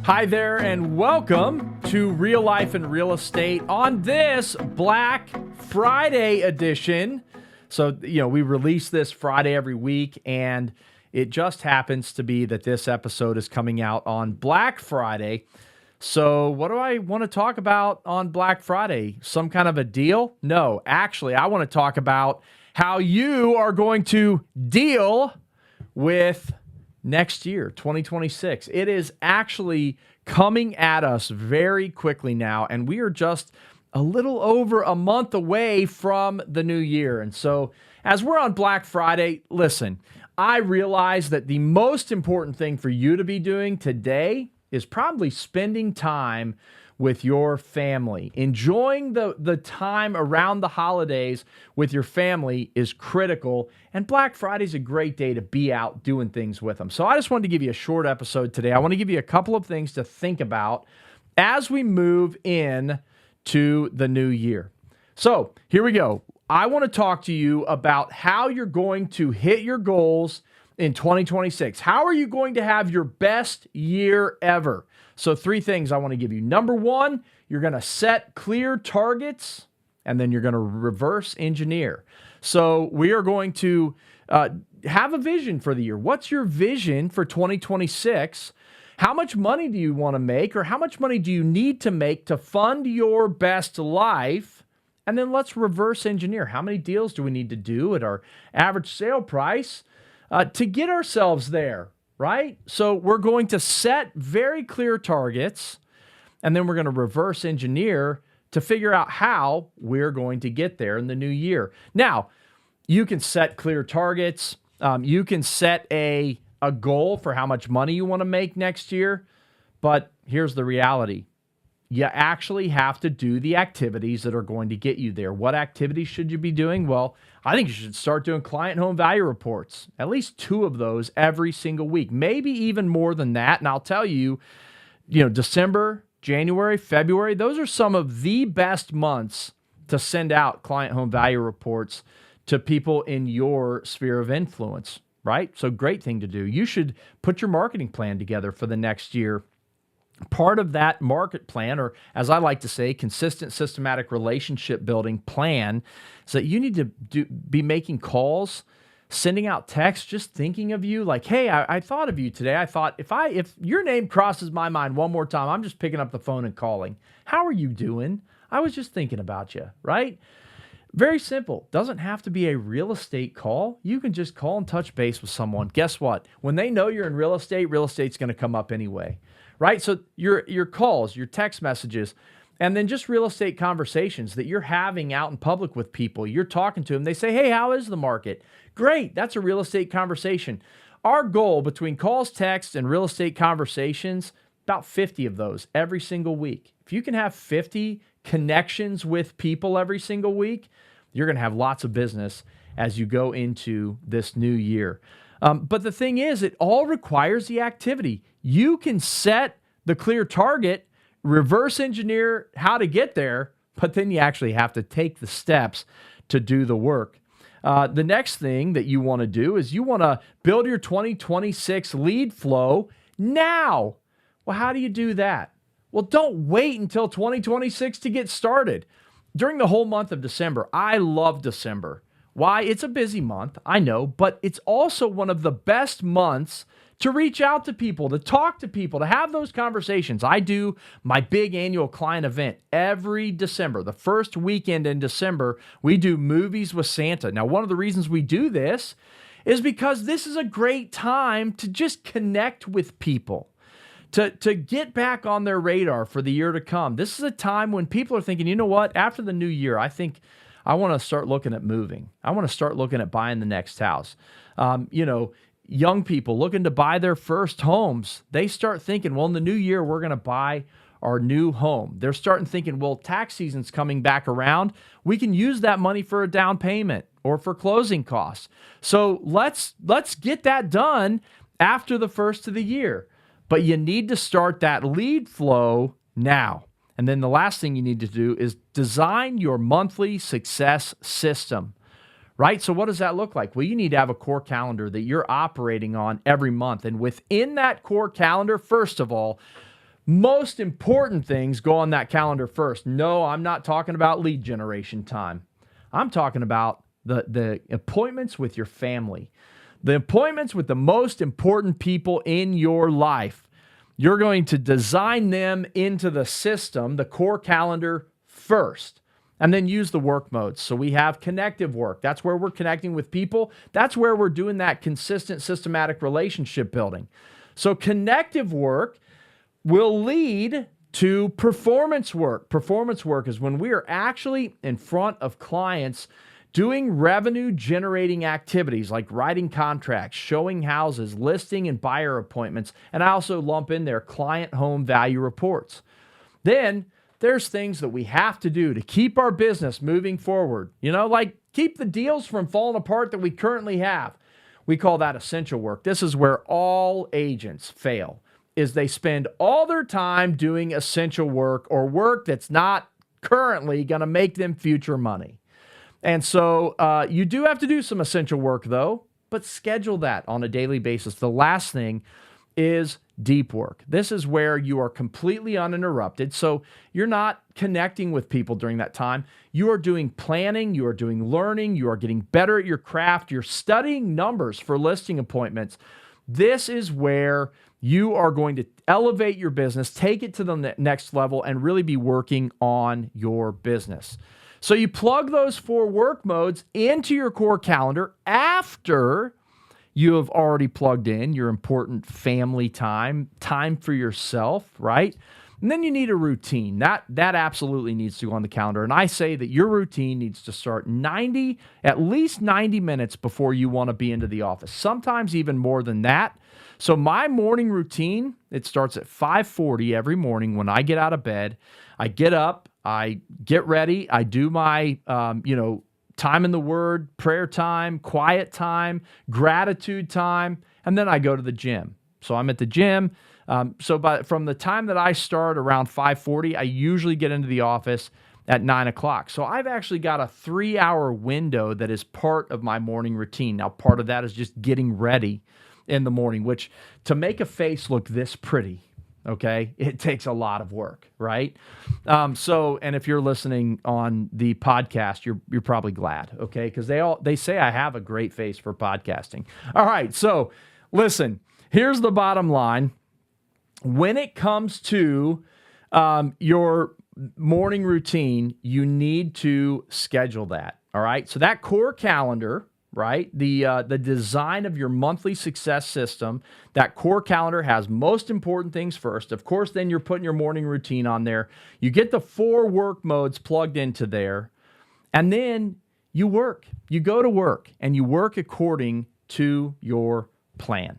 Hi there, and welcome to Real Life and Real Estate on this Black Friday edition. So, we release this Friday every week, and it just happens to be that this episode is coming out on Black Friday. So, what do I want to talk about on Black Friday? Some kind of a deal? No, actually, I want to talk about how you are going to deal with next year, 2026. It is actually coming at us very quickly now, and we are just a little over a month away from the new year. And so as we're on Black Friday, listen, I realize that the most important thing for you to be doing today is probably spending time with your family. Enjoying the time around the holidays with your family is critical, and Black Friday is a great day to be out doing things with them. So I just wanted to give you a short episode today. I want to give you a couple of things to think about as we move in to the new year. So here we go. I want to talk to you about how you're going to hit your goals in 2026. How are you going to have your best year ever? So 3 things I want to give you. Number 1, you're going to set clear targets, and then you're going to reverse engineer. So we are going to have a vision for the year. What's your vision for 2026? How much money do you want to make, or how much money do you need to make to fund your best life? And then let's reverse engineer. How many deals do we need to do at our average sale price to get ourselves there? Right? So we're going to set very clear targets, and then we're going to reverse engineer to figure out how we're going to get there in the new year. Now, you can set clear targets. You can set a goal for how much money you want to make next year. But here's the reality. You actually have to do the activities that are going to get you there. What activities should you be doing? Well, I think you should start doing client home value reports, at least 2 of those every single week, maybe even more than that. And I'll tell you, December, January, February, those are some of the best months to send out client home value reports to people in your sphere of influence, right? So great thing to do. You should put your marketing plan together for the next year. Part of that market plan, or as I like to say, consistent systematic relationship building plan, is that you need to be making calls, sending out texts, just thinking of you. Like, hey, I thought of you today. I thought if your name crosses my mind one more time, I'm just picking up the phone and calling. How are you doing? I was just thinking about you, right? Very simple. Doesn't have to be a real estate call. You can just call and touch base with someone. Guess what? When they know you're in real estate's going to come up anyway. Right? So your calls, your text messages, and then just real estate conversations that you're having out in public with people. You're talking to them. They say, hey, how is the market? Great. That's a real estate conversation. Our goal between calls, texts, and real estate conversations, about 50 of those every single week. If you can have 50 connections with people every single week, you're going to have lots of business as you go into this new year. But the thing is, it all requires the activity. You can set the clear target, reverse engineer how to get there, but then you actually have to take the steps to do the work. The next thing that you want to do is you want to build your 2026 lead flow now. Well, how do you do that? Well, don't wait until 2026 to get started. During the whole month of December, I love December. Why? It's a busy month, I know, but it's also one of the best months to reach out to people, to talk to people, to have those conversations. I do my big annual client event every December. The first weekend in December, we do Movies with Santa. Now, one of the reasons we do this is because this is a great time to just connect with people, to get back on their radar for the year to come. This is a time when people are thinking, you know what, after the new year, I think I want to start looking at moving. I want to start looking at buying the next house. Young people looking to buy their first homes, they start thinking, well, in the new year, we're going to buy our new home. They're starting thinking, well, tax season's coming back around. We can use that money for a down payment or for closing costs. So let's get that done after the first of the year. But you need to start that lead flow now. And then the last thing you need to do is design your monthly success system, right? So what does that look like? Well, you need to have a core calendar that you're operating on every month. And within that core calendar, first of all, most important things go on that calendar first. No, I'm not talking about lead generation time. I'm talking about the appointments with your family, the appointments with the most important people in your life. You're going to design them into the system, the core calendar first, and then use the work modes. So we have connective work. That's where we're connecting with people. That's where we're doing that consistent, systematic relationship building. So connective work will lead to performance work. Performance work is when we are actually in front of clients doing revenue generating activities like writing contracts, showing houses, listing and buyer appointments, and I also lump in there client home value reports. Then there's things that we have to do to keep our business moving forward, like keep the deals from falling apart that we currently have. We call that essential work. This is where all agents fail, is they spend all their time doing essential work or work that's not currently going to make them future money. And so you do have to do some essential work, though, but schedule that on a daily basis. The last thing is deep work. This is where you are completely uninterrupted. So you're not connecting with people during that time. You are doing planning. You are doing learning. You are getting better at your craft. You're studying numbers for listing appointments. This is where you are going to elevate your business, take it to the next level, and really be working on your business. So you plug those 4 work modes into your core calendar after you have already plugged in your important family time for yourself, right? And then you need a routine. That absolutely needs to go on the calendar. And I say that your routine needs to start at least 90 minutes before you want to be into the office, sometimes even more than that. So my morning routine, it starts at 5:40 every morning when I get out of bed. I get up, I get ready, I do my, time in the Word, prayer time, quiet time, gratitude time, and then I go to the gym. So I'm at the gym. From the time that I start around 5:40, I usually get into the office at 9 o'clock. So I've actually got a 3-hour window that is part of my morning routine. Now, part of that is just getting ready in the morning, which to make a face look this pretty, okay, it takes a lot of work, right? And if you're listening on the podcast, you're probably glad, okay? Because they say I have a great face for podcasting. All right, so listen, here's the bottom line. When it comes to your morning routine, you need to schedule that, all right? So that core calendar, right? The design of your monthly success system, that core calendar has most important things first. Of course, then you're putting your morning routine on there. You get the 4 work modes plugged into there, and then you work. You go to work, and you work according to your plan.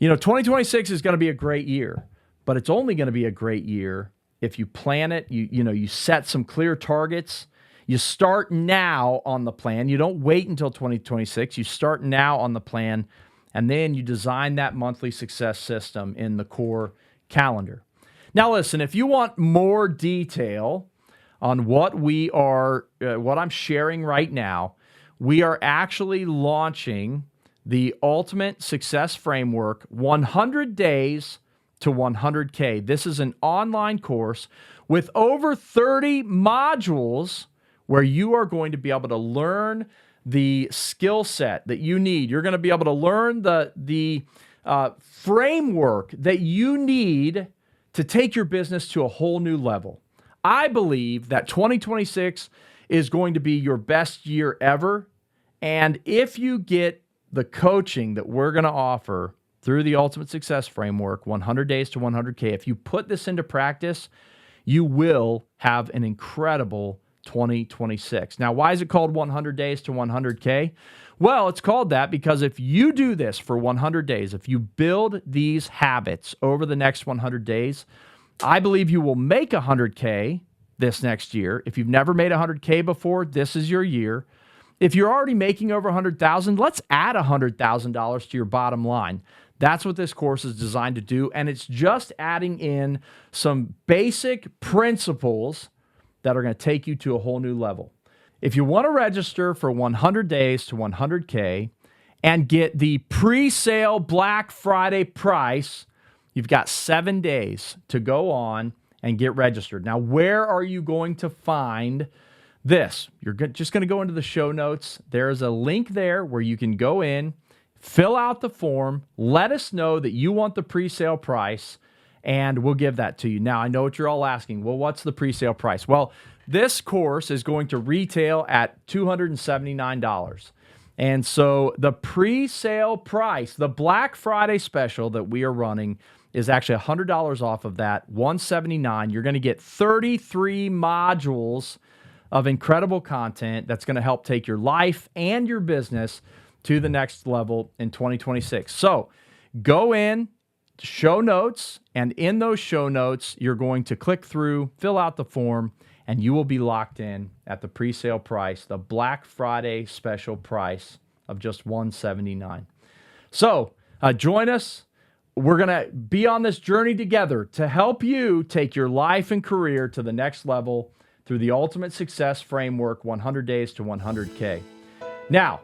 2026 is going to be a great year, but it's only going to be a great year if you plan it, you set some clear targets. You start now on the plan. You don't wait until 2026. You start now on the plan, and then you design that monthly success system in the core calendar. Now, listen, if you want more detail on what I'm sharing right now, we are actually launching the Ultimate Success Framework, 100 Days to 100K. This is an online course with over 30 modules where you are going to be able to learn the skill set that you need. You're going to be able to learn the framework that you need to take your business to a whole new level. I believe that 2026 is going to be your best year ever. And if you get the coaching that we're going to offer through the Ultimate Success Framework, 100 Days to 100K, if you put this into practice, you will have an incredible 2026. Now, why is it called 100 Days to 100K? Well, it's called that because if you do this for 100 days, if you build these habits over the next 100 days, I believe you will make 100K this next year. If you've never made 100K before, this is your year. If you're already making over 100,000, let's add $100,000 to your bottom line. That's what this course is designed to do, and it's just adding in some basic principles that are going to take you to a whole new level. If you want to register for 100 Days to 100K and get the pre-sale Black Friday price, You've got 7 days to go on and get registered. Now, where are you going to find this? You're just going to go into the show notes. There's a link there where you can go in, fill out the form, let us know that you want the pre-sale price, and we'll give that to you. Now, I know what you're all asking. Well, what's the pre-sale price? Well, this course is going to retail at $279. And so the pre-sale price, the Black Friday special that we are running, is actually $100 off of that, $179. You're going to get 33 modules of incredible content that's going to help take your life and your business to the next level in 2026. So go in, show notes, and in those show notes, you're going to click through, fill out the form, and you will be locked in at the pre-sale price, the Black Friday special price of just $179. So join us. We're going to be on this journey together to help you take your life and career to the next level through the Ultimate Success Framework, 100 Days to 100K. Now,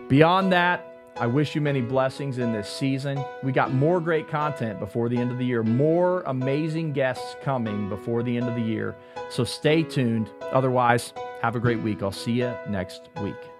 beyond that, I wish you many blessings in this season. We got more great content before the end of the year, more amazing guests coming before the end of the year. So stay tuned. Otherwise, have a great week. I'll see you next week.